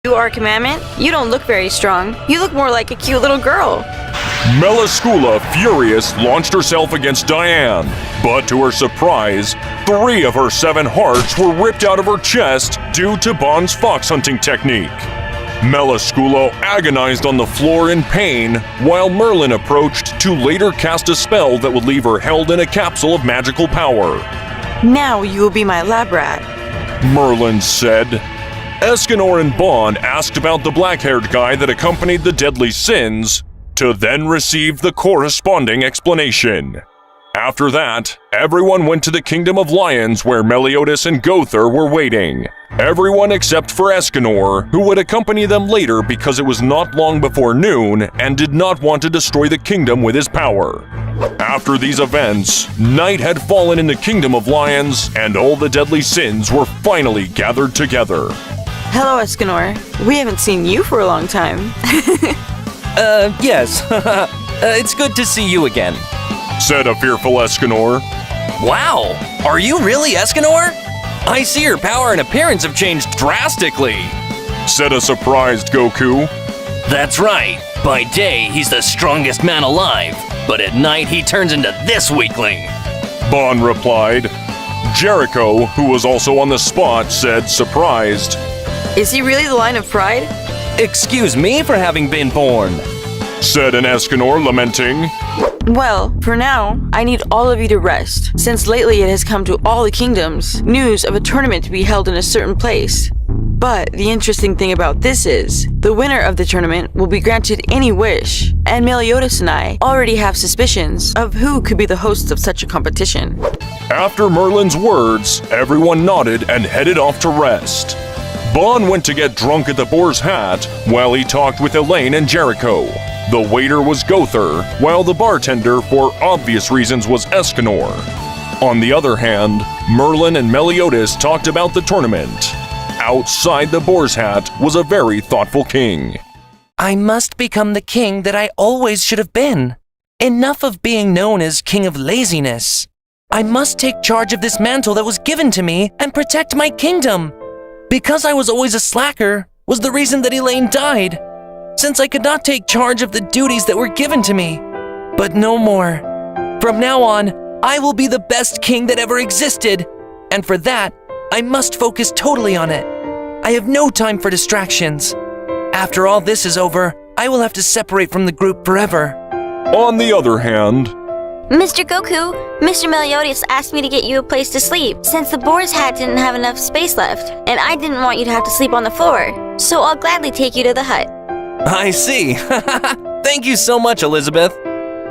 You our commandment? You don't look very strong. You look more like a cute little girl. Meliscoola, furious, launched herself against Diane, but to her surprise, 3 of her 7 hearts were ripped out of her chest due to Bon's fox hunting technique. Meliscoola agonized on the floor in pain, while Merlin approached to later cast a spell that would leave her held in a capsule of magical power. Now you will be my lab rat, Merlin said. Escanor and Bon asked about the black-haired guy that accompanied the deadly sins, to then receive the corresponding explanation. After that, everyone went to the Kingdom of Lions where Meliodas and Gother were waiting. Everyone except for Escanor, who would accompany them later because it was not long before noon and did not want to destroy the kingdom with his power. After these events, night had fallen in the Kingdom of Lions and all the deadly sins were finally gathered together. Hello, Escanor. We haven't seen you for a long time. Yes. It's good to see you again, said a fearful Escanor. Wow! Are you really Escanor? I see your power and appearance have changed drastically, said a surprised Goku. That's right. By day, he's the strongest man alive, but at night he turns into this weakling, Bon replied. Jericho, who was also on the spot, said, surprised, Is he really the line of pride? Excuse me for having been born, said an Escanor, lamenting. Well, for now, I need all of you to rest, since lately it has come to all the kingdoms news of a tournament to be held in a certain place. But the interesting thing about this is, the winner of the tournament will be granted any wish, and Meliodas and I already have suspicions of who could be the hosts of such a competition. After Merlin's words, everyone nodded and headed off to rest. Bon went to get drunk at the Boar's Hat while he talked with Elaine and Jericho. The waiter was Gother, while the bartender, for obvious reasons, was Escanor. On the other hand, Merlin and Meliodas talked about the tournament. Outside the Boar's Hat was a very thoughtful king. I must become the king that I always should have been. Enough of being known as king of laziness. I must take charge of this mantle that was given to me and protect my kingdom. Because I was always a slacker was the reason that Elaine died, since I could not take charge of the duties that were given to me. But no more. From now on, I will be the best king that ever existed, and for that, I must focus totally on it. I have no time for distractions. After all this is over, I will have to separate from the group forever. On the other hand, Mr. Goku, Mr. Meliodas asked me to get you a place to sleep, since the Boar's Hat didn't have enough space left, and I didn't want you to have to sleep on the floor, so I'll gladly take you to the hut. I see. Thank you so much, Elizabeth.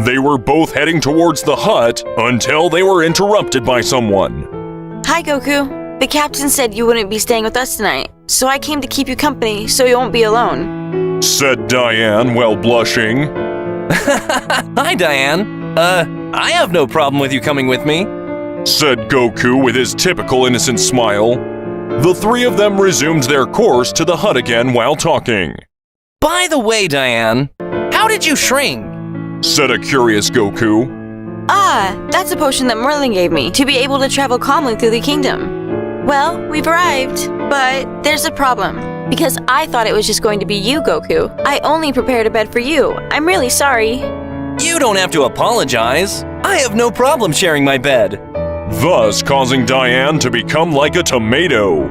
they were both heading towards the hut until they were interrupted by someone. Hi, Goku. The captain said you wouldn't be staying with us tonight, so I came to keep you company so you won't be alone, said Diane while blushing. Hi, Diane. I have no problem with you coming with me, said Goku with his typical innocent smile. The three of them resumed their course to the hut again while talking. By the way, Diane, how did you shrink? Said a curious Goku. Ah, that's a potion that Merlin gave me to be able to travel calmly through the kingdom. Well, we've arrived, but there's a problem. Because I thought it was just going to be you, Goku. I only prepared a bed for you. I'm really sorry. You don't have to apologize. I have no problem sharing my bed. Thus causing Diane to become like a tomato.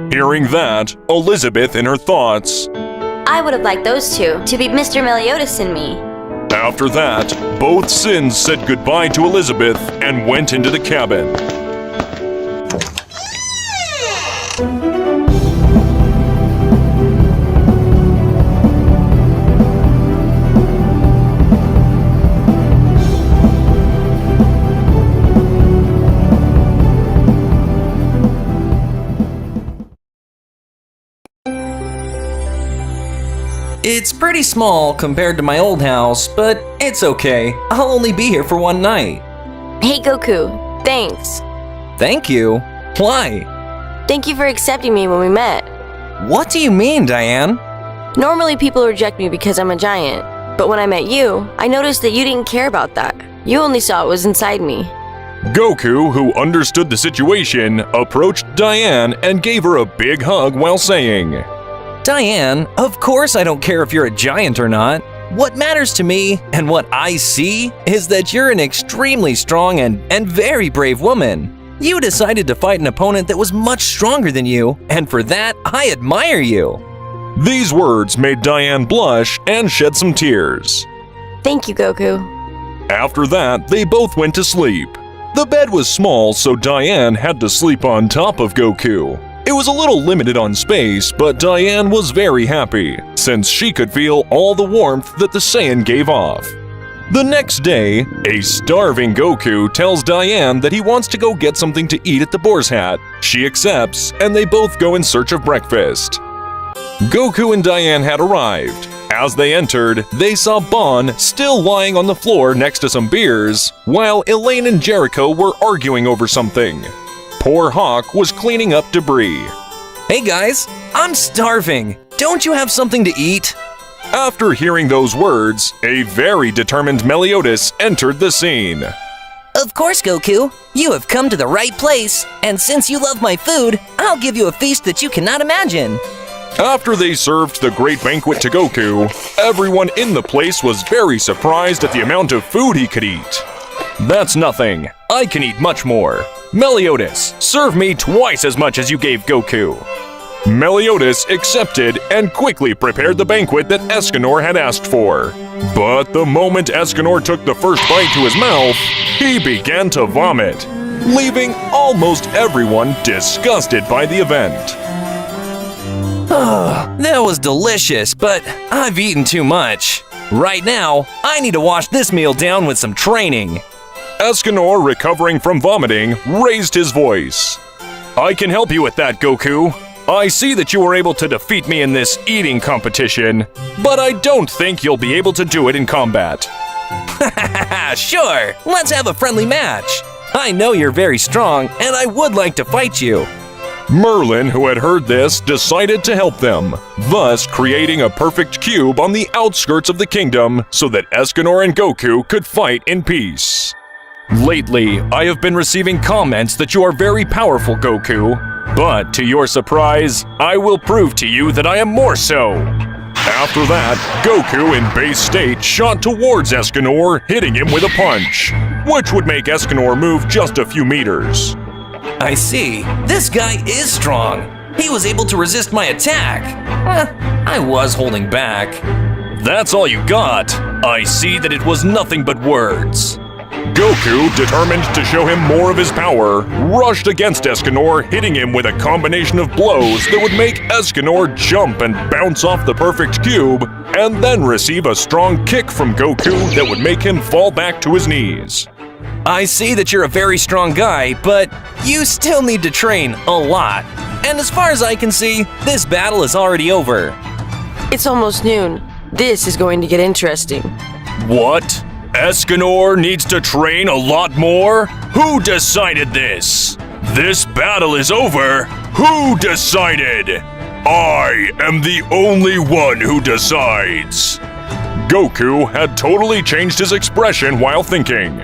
Hearing that, Elizabeth in her thoughts. I would have liked those two to be Mr. Meliodas and me. After that, both Sins said goodbye to Elizabeth and went into the cabin. It's pretty small compared to my old house, but it's okay. I'll only be here for one night. Hey, Goku. Thanks. Thank you? Why? Thank you for accepting me when we met. What do you mean, Diane? Normally people reject me because I'm a giant, but when I met you, I noticed that you didn't care about that. You only saw what was inside me. Goku, who understood the situation, approached Diane and gave her a big hug while saying, Diane, of course I don't care if you're a giant or not. What matters to me, and what I see, is that you're an extremely strong and very brave woman. You decided to fight an opponent that was much stronger than you, and for that, I admire you. These words made Diane blush and shed some tears. Thank you, Goku. After that, they both went to sleep. The bed was small, so Diane had to sleep on top of Goku. It was a little limited on space, but Diane was very happy, since she could feel all the warmth that the Saiyan gave off. The next day, a starving Goku tells Diane that he wants to go get something to eat at the Boar's Hat. She accepts, and they both go in search of breakfast. Goku and Diane had arrived. As they entered, they saw Bon still lying on the floor next to some beers, while Elaine and Jericho were arguing over something. Poor Hawk was cleaning up debris. Hey guys, I'm starving. Don't you have something to eat? After hearing those words, a very determined Meliodas entered the scene. Of course, Goku. You have come to the right place, and since you love my food, I'll give you a feast that you cannot imagine. After they served the great banquet to Goku, everyone in the place was very surprised at the amount of food he could eat. That's nothing. I can eat much more. Meliodas, serve me twice as much as you gave Goku. Meliodas accepted and quickly prepared the banquet that Escanor had asked for. But the moment Escanor took the first bite to his mouth, he began to vomit, leaving almost everyone disgusted by the event. That was delicious, but I've eaten too much. Right now, I need to wash this meal down with some training. Escanor, recovering from vomiting, raised his voice. I can help you with that, Goku. I see that you were able to defeat me in this eating competition, but I don't think you'll be able to do it in combat. Sure, let's have a friendly match. I know you're very strong, and I would like to fight you. Merlin, who had heard this, decided to help them, thus creating a perfect cube on the outskirts of the kingdom so that Escanor and Goku could fight in peace. Lately, I have been receiving comments that you are very powerful, Goku, but to your surprise, I will prove to you that I am more so. After that, Goku in base state shot towards Escanor, hitting him with a punch, which would make Escanor move just a few meters. I see. This guy is strong. He was able to resist my attack. I was holding back. That's all you got. I see that it was nothing but words. Goku, determined to show him more of his power, rushed against Escanor, hitting him with a combination of blows that would make Escanor jump and bounce off the perfect cube, and then receive a strong kick from Goku that would make him fall back to his knees. I see that you're a very strong guy, but you still need to train a lot. And as far as I can see, this battle is already over. It's almost noon. This is going to get interesting. What? Escanor needs to train a lot more? Who decided this? This battle is over. Who decided? I am the only one who decides. Goku had totally changed his expression while thinking.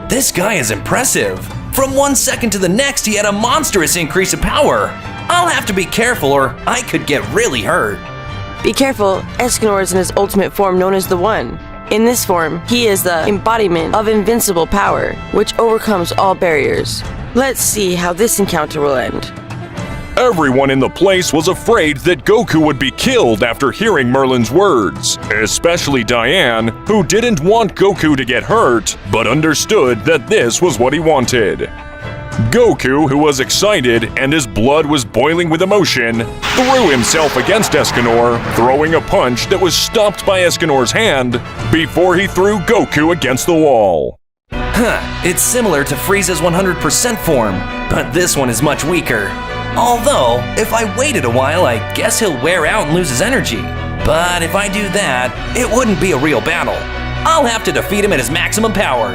This guy is impressive. From 1 second to the next, he had a monstrous increase of power. I'll have to be careful or I could get really hurt. Be careful, Escanor is in his ultimate form known as the One. In this form, he is the embodiment of invincible power, which overcomes all barriers. Let's see how this encounter will end. Everyone in the place was afraid that Goku would be killed after hearing Merlin's words, especially Diane, who didn't want Goku to get hurt, but understood that this was what he wanted. Goku, who was excited and his blood was boiling with emotion, threw himself against Escanor, throwing a punch that was stopped by Escanor's hand before he threw Goku against the wall. It's similar to Frieza's 100% form, but this one is much weaker. Although, if I waited a while, I guess he'll wear out and lose his energy. But if I do that, it wouldn't be a real battle. I'll have to defeat him at his maximum power.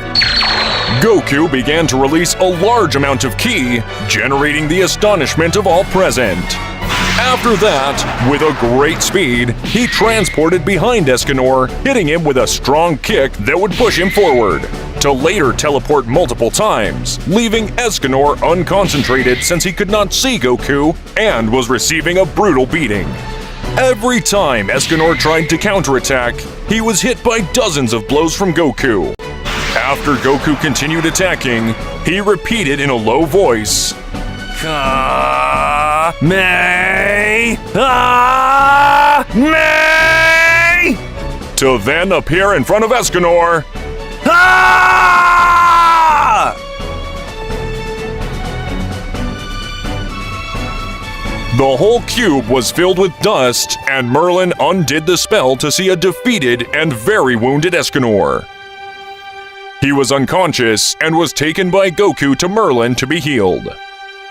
Goku began to release a large amount of ki, generating the astonishment of all present. After that, with a great speed, he transported behind Escanor, hitting him with a strong kick that would push him forward, to later teleport multiple times, leaving Escanor unconcentrated since he could not see Goku and was receiving a brutal beating. Every time Escanor tried to counterattack, he was hit by dozens of blows from Goku. After Goku continued attacking, he repeated in a low voice, May, May, to then appear in front of Escanor. The whole cube was filled with dust, and Merlin undid the spell to see a defeated and very wounded Escanor. He was unconscious and was taken by Goku to Merlin to be healed.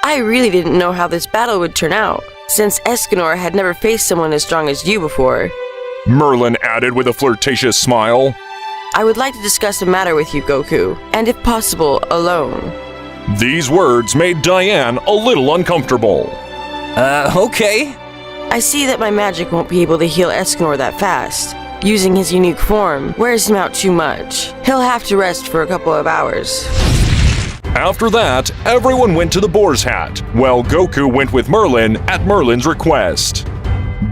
I really didn't know how this battle would turn out, since Escanor had never faced someone as strong as you before. Merlin added with a flirtatious smile. I would like to discuss a matter with you, Goku, and if possible, alone. These words made Diane a little uncomfortable. Okay. I see that my magic won't be able to heal Escanor that fast. Using his unique form wears him out too much. He'll have to rest for a couple of hours. After that, everyone went to the boar's hat, while Goku went with Merlin at Merlin's request.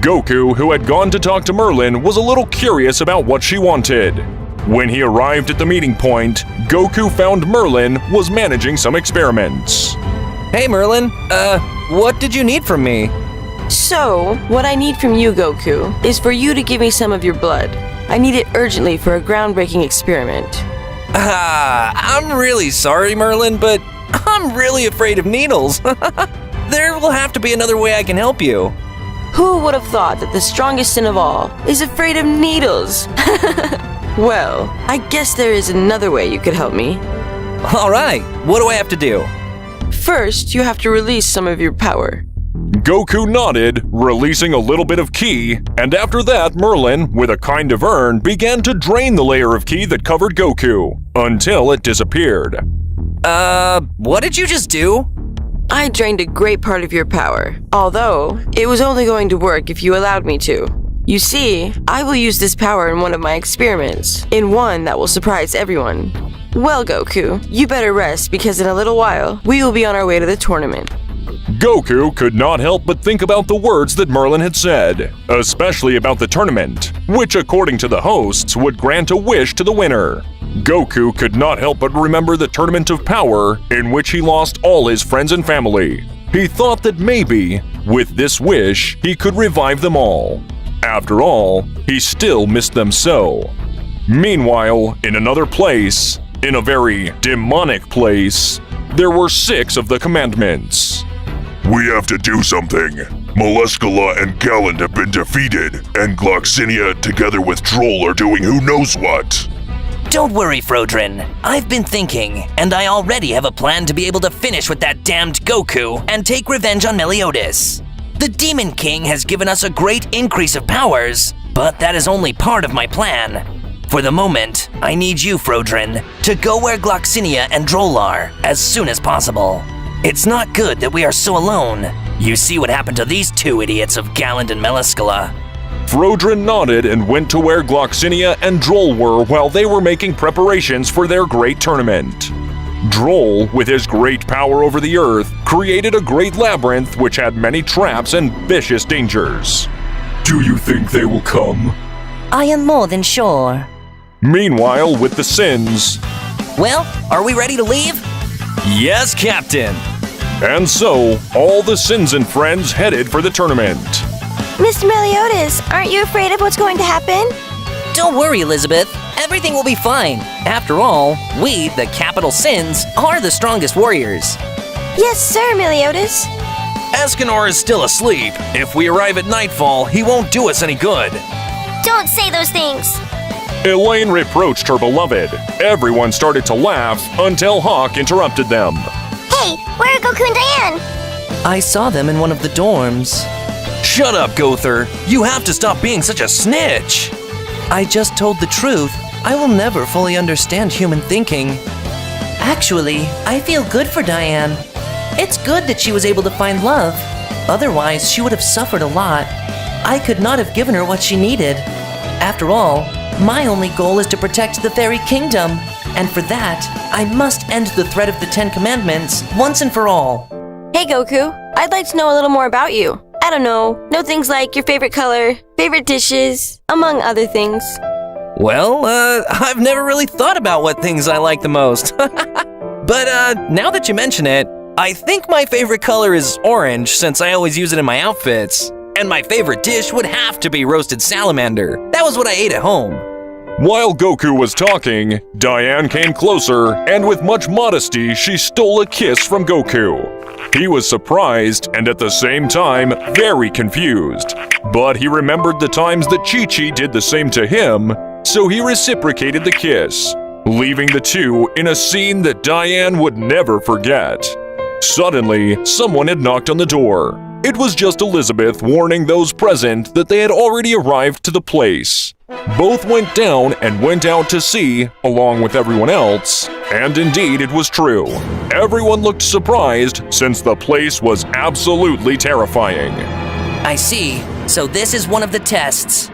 Goku, who had gone to talk to Merlin, was a little curious about what she wanted. When he arrived at the meeting point, Goku found Merlin was managing some experiments. Hey, Merlin. What did you need from me? So, what I need from you, Goku, is for you to give me some of your blood. I need it urgently for a groundbreaking experiment. I'm really sorry, Merlin, but I'm really afraid of needles. There will have to be another way I can help you. Who would have thought that the strongest sin of all is afraid of needles? Well, I guess there is another way you could help me. All right, what do I have to do? First, you have to release some of your power. Goku nodded, releasing a little bit of ki, and after that, Merlin, with a kind of urn, began to drain the layer of ki that covered Goku, until it disappeared. What did you just do? I drained a great part of your power, although it was only going to work if you allowed me to. You see, I will use this power in one of my experiments, in one that will surprise everyone. Well, Goku, you better rest because in a little while, we will be on our way to the tournament. Goku could not help but think about the words that Merlin had said, especially about the tournament, which according to the hosts would grant a wish to the winner. Goku could not help but remember the Tournament of Power, in which he lost all his friends and family. He thought that maybe, with this wish, he could revive them all. After all, he still missed them so. Meanwhile, in another place, in a very demonic place, there were 6 of the commandments. We have to do something. Meliscoola and Gallant have been defeated, and Gloxinia together with Droll are doing who knows what. Don't worry, Frodrin. I've been thinking, and I already have a plan to be able to finish with that damned Goku and take revenge on Meliodas. The Demon King has given us a great increase of powers, but that is only part of my plan. For the moment, I need you, Frodrin, to go where Gloxinia and Droll are as soon as possible. It's not good that we are so alone. You see what happened to these 2 idiots of Gallant and Meliscoola. Frodrin nodded and went to where Gloxinia and Droll were while they were making preparations for their great tournament. Droll, with his great power over the earth, created a great labyrinth which had many traps and vicious dangers. Do you think they will come? I am more than sure. Meanwhile, with the Sins, Well, are we ready to leave? Yes, Captain. and so, all the Sins and friends headed for the tournament. Mr. Meliodas, aren't you afraid of what's going to happen? Don't worry, Elizabeth. Everything will be fine. After all, we, the capital Sins, are the strongest warriors. Yes, sir, Meliodas. Escanor is still asleep. If we arrive at nightfall, he won't do us any good. Don't say those things. Elaine reproached her beloved. Everyone started to laugh until Hawk interrupted them. Hey, where are Goku and Diane? I saw them in one of the dorms. Shut up, Gother. You have to stop being such a snitch. I just told the truth. I will never fully understand human thinking. Actually, I feel good for Diane. It's good that she was able to find love. Otherwise, she would have suffered a lot. I could not have given her what she needed. After all, my only goal is to protect the Fairy Kingdom. And for that, I must end the threat of the 10 Commandments once and for all. Hey, Goku, I'd like to know a little more about you. I don't know. No things like your favorite color, favorite dishes, among other things. Well, I've never really thought about what things I like the most. But now that you mention it, I think my favorite color is orange since I always use it in my outfits. And my favorite dish would have to be roasted salamander. That was what I ate at home. While Goku was talking, Diane came closer, and with much modesty, she stole a kiss from Goku. He was surprised and at the same time very confused. But he remembered the times that Chi-Chi did the same to him, so he reciprocated the kiss, leaving the two in a scene that Diane would never forget. Suddenly, someone had knocked on the door. It was just Elizabeth warning those present that they had already arrived to the place. Both went down and went out to see, along with everyone else, and indeed it was true. Everyone looked surprised since the place was absolutely terrifying. I see. So this is one of the tests.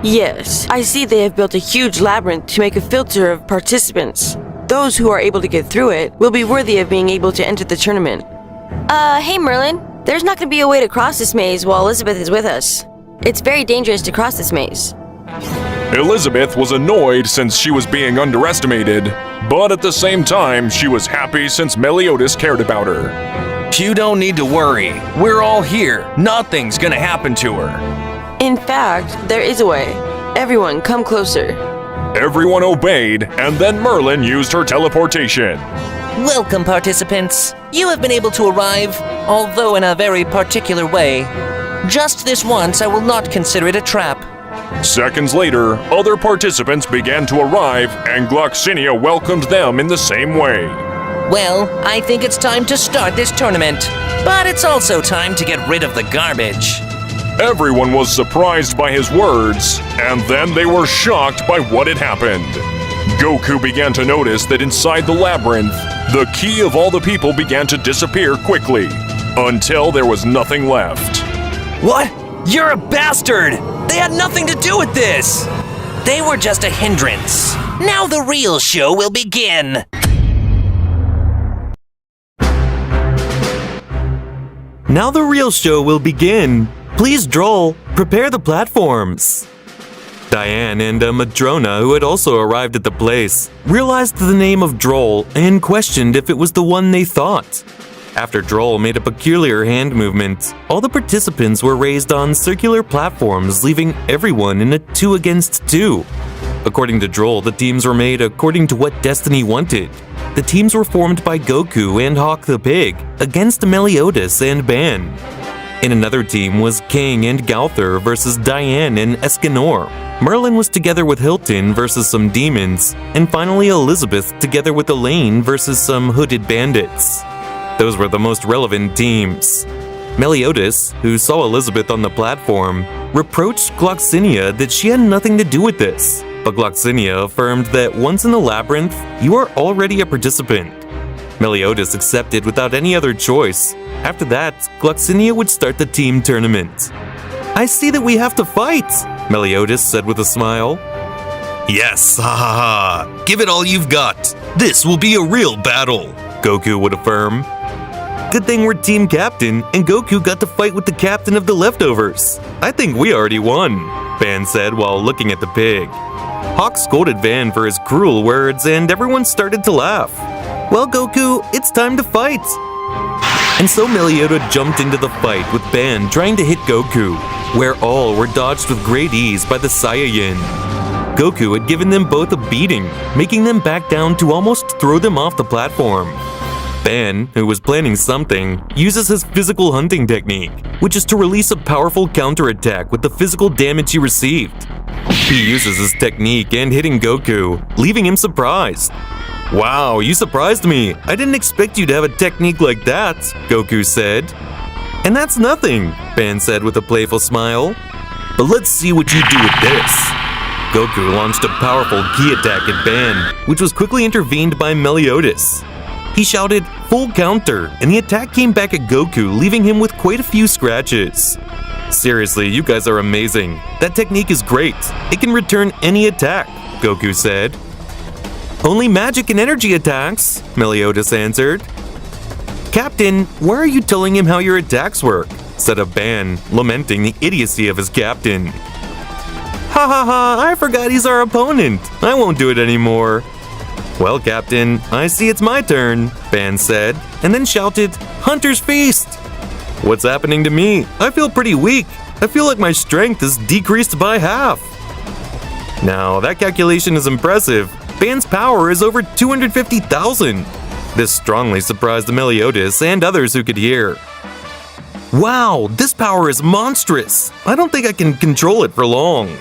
Yes, I see they have built a huge labyrinth to make a filter of participants. Those who are able to get through it will be worthy of being able to enter the tournament. Hey Merlin, there's not gonna be a way to cross this maze while Elizabeth is with us. It's very dangerous to cross this maze. Elizabeth was annoyed since she was being underestimated, but at the same time, she was happy since Meliodas cared about her. You don't need to worry. We're all here. Nothing's gonna happen to her. In fact, there is a way. Everyone, come closer. Everyone obeyed, and then Merlin used her teleportation. Welcome, participants. You have been able to arrive, although in a very particular way. Just this once, I will not consider it a trap. Seconds later, other participants began to arrive, and Gloxinia welcomed them in the same way. Well, I think it's time to start this tournament. But it's also time to get rid of the garbage. Everyone was surprised by his words, and then they were shocked by what had happened. Goku began to notice that inside the labyrinth, the key of all the people began to disappear quickly, until there was nothing left. What? You're a bastard! They had nothing to do with this! They were just a hindrance. Now the real show will begin. Now the real show will begin. Please, Droll, prepare the platforms. Diane and Madrona, who had also arrived at the place, realized the name of Droll and questioned if it was the one they thought. After Droll made a peculiar hand movement, all the participants were raised on circular platforms, leaving everyone in a 2 against 2. According to Droll, the teams were made according to what Destiny wanted. The teams were formed by Goku and Hawk the Pig against Meliodas and Ban. In another team was King and Gauther versus Diane and Escanor. Merlin was together with Hilton versus some demons, and finally Elizabeth together with Elaine versus some hooded bandits. Those were the most relevant teams. Meliodas, who saw Elizabeth on the platform, reproached Gloxinia that she had nothing to do with this, but Gloxinia affirmed that once in the labyrinth, you are already a participant. Meliodas accepted without any other choice. After that, Gloxinia would start the team tournament. I see that we have to fight, Meliodas said with a smile. Yes, ha ha ha. Give it all you've got. This will be a real battle, Goku would affirm. Good thing we're team captain, and Goku got to fight with the captain of the leftovers. I think we already won, Van said while looking at the pig. Hawk scolded Van for his cruel words, and everyone started to laugh. Well, Goku, it's time to fight. And so Meliodas jumped into the fight with Ban trying to hit Goku, where all were dodged with great ease by the Saiyajin. Goku had given them both a beating, making them back down to almost throw them off the platform. Ban, who was planning something, uses his physical hunting technique, which is to release a powerful counterattack with the physical damage he received. He uses his technique and hitting Goku, leaving him surprised. Wow, you surprised me. I didn't expect you to have a technique like that, Goku said. And that's nothing, Ban said with a playful smile. But let's see what you do with this. Goku launched a powerful ki attack at Ban, which was quickly intervened by Meliodas. He shouted, "Full counter," and the attack came back at Goku, leaving him with quite a few scratches. Seriously, you guys are amazing. That technique is great. It can return any attack, Goku said. Only magic and energy attacks, Meliodas answered. Captain, why are you telling him how your attacks work? said a Ban, lamenting the idiocy of his captain. Ha ha ha, I forgot he's our opponent. I won't do it anymore. Well, Captain, I see it's my turn, Ban said, and then shouted, Hunter's Feast! What's happening to me? I feel pretty weak. I feel like my strength is decreased by half. Now, that calculation is impressive. Ban's power is over 250,000. This strongly surprised Meliodas and others who could hear. Wow, this power is monstrous. I don't think I can control it for long.